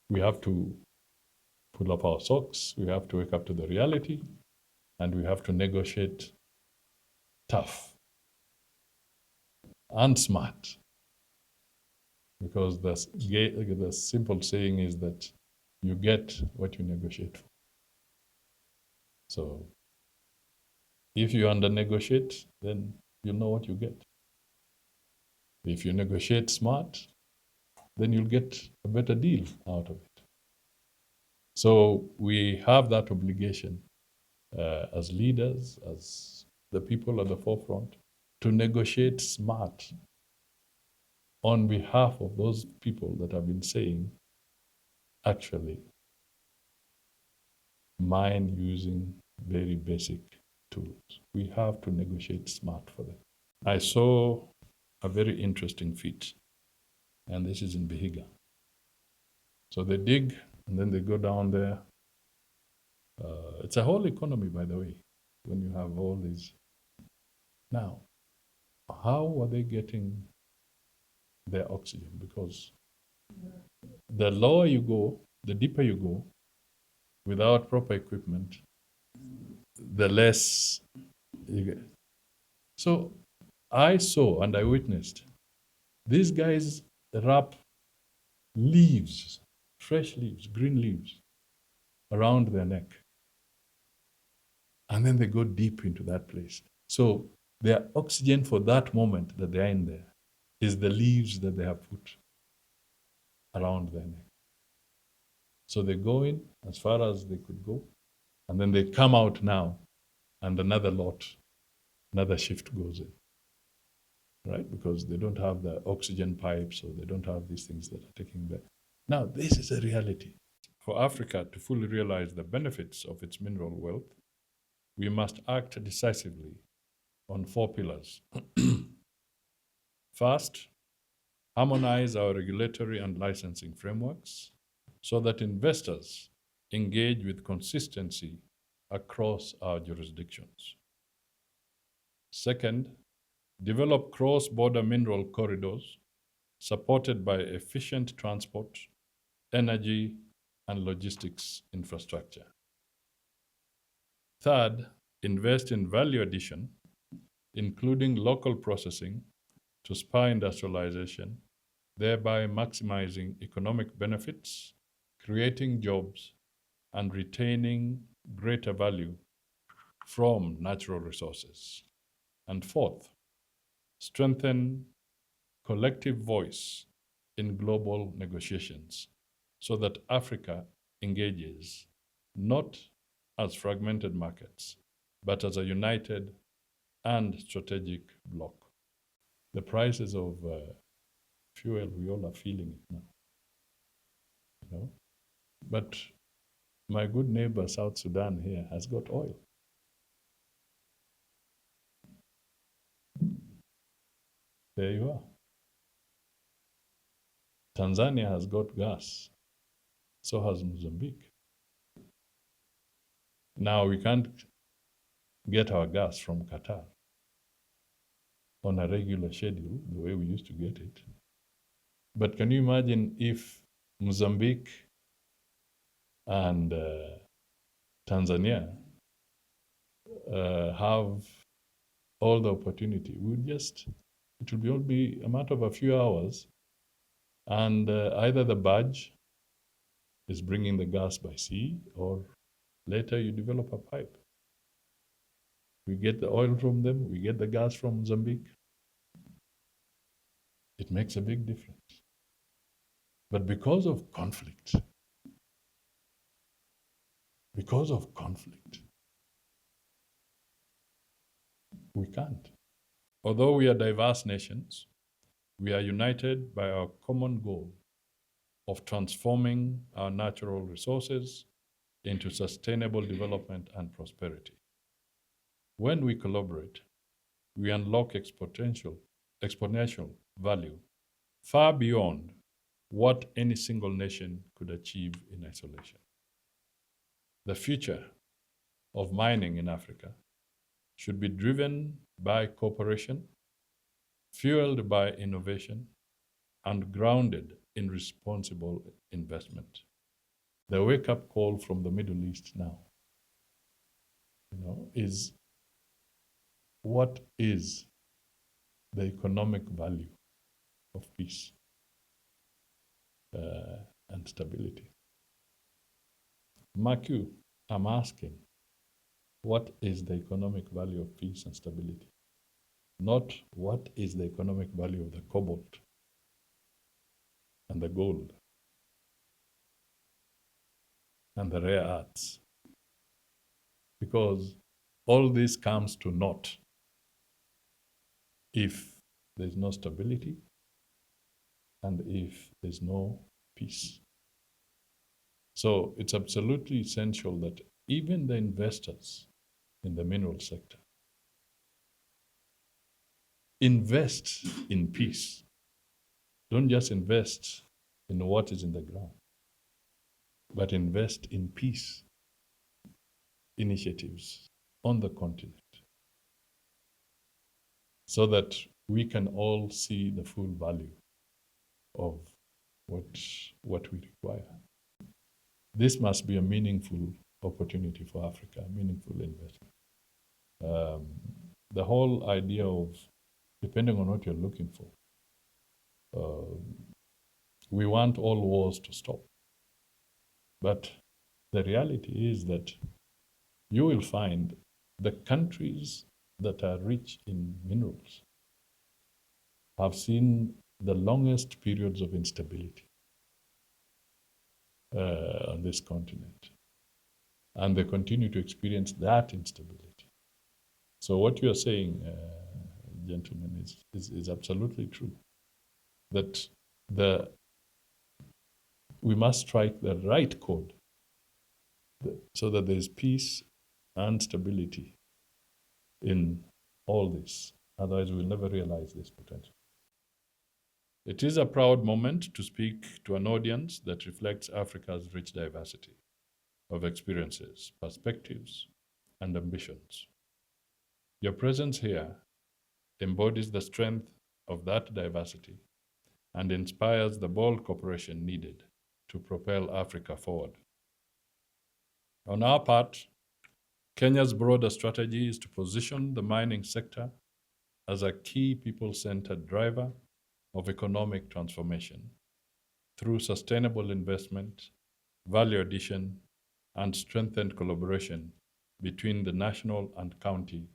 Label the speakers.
Speaker 1: We have to pull up our socks, we have to wake up to the reality, and we have to negotiate tough and smart. Because the simple saying is that you get what you negotiate for. So if you under negotiate, then you know what you get. If you negotiate smart, then you'll get a better deal out of it. So we have that obligation as leaders, as the people at the forefront, to negotiate smart on behalf of those people that have been saying, actually, mine using very basic tools. We have to negotiate smart for them. I saw a very interesting feat, and this is in Behiga. So they dig, and then they go down there. It's a whole economy, by the way, when you have all these. Now, how are they getting their oxygen? Because the lower you go, the deeper you go, without proper equipment, the less you get. So I saw and I witnessed these guys wrap leaves, fresh leaves, green leaves, around their neck. And then they go deep into that place. So their oxygen for that moment that they're in there is the leaves that they have put around their neck. So they go in as far as they could go, and then they come out now, and another lot, another shift goes in, right? Because they don't have the oxygen pipes, or they don't have these things that are taking back. Now, this is a reality. For Africa to fully realize the benefits of its mineral wealth, we must act decisively on 4 pillars. First, harmonize our regulatory and licensing frameworks so that investors engage with consistency across our jurisdictions. Second, develop cross-border mineral corridors supported by efficient transport, energy, and logistics infrastructure. Third, invest in value addition, including local processing to spur industrialization, thereby maximizing economic benefits, creating jobs, and retaining greater value from natural resources. And fourth, strengthen collective voice in global negotiations so that Africa engages not as fragmented markets, but as a united and strategic bloc. The prices of fuel, we all are feeling it now. You know? But my good neighbor, South Sudan here, has got oil. There you are. Tanzania has got gas. So has Mozambique. Now we can't get our gas from Qatar on a regular schedule, the way we used to get it. But can you imagine if Mozambique and Tanzania have all the opportunity? It will all be a matter of a few hours, and either the barge is bringing the gas by sea, or later you develop a pipe. We get the oil from them, we get the gas from Mozambique. It makes a big difference. But because of conflict, we can't. Although we are diverse nations, we are united by our common goal of transforming our natural resources into sustainable development and prosperity. When we collaborate, we unlock exponential value far beyond what any single nation could achieve in isolation. The future of mining in Africa should be driven by cooperation, fueled by innovation, and grounded in responsible investment. The wake-up call from the Middle East now, is what is the economic value of peace and stability? Mark you, I'm asking, what is the economic value of peace and stability? Not what is the economic value of the cobalt and the gold and the rare earths. Because all this comes to naught if there's no stability and if there's no peace. So it's absolutely essential that even the investors in the mineral sector invest in peace. Don't just invest in what is in the ground, but invest in peace initiatives on the continent so that we can all see the full value of what we require. This must be a meaningful opportunity for Africa, a meaningful investment. The whole idea of, depending on what you're looking for, we want all wars to stop. But the reality is that you will find the countries that are rich in minerals have seen the longest periods of instability on this continent. And they continue to experience that instability. So what you are saying, gentlemen, is absolutely true. That we must strike the right chord so that there is peace and stability in all this. Otherwise, we'll never realize this potential. It is a proud moment to speak to an audience that reflects Africa's rich diversity of experiences, perspectives, and ambitions. Your presence here embodies the strength of that diversity and inspires the bold cooperation needed to propel Africa forward. On our part, Kenya's broader strategy is to position the mining sector as a key people-centered driver of economic transformation through sustainable investment, value addition, and strengthened collaboration between the national and county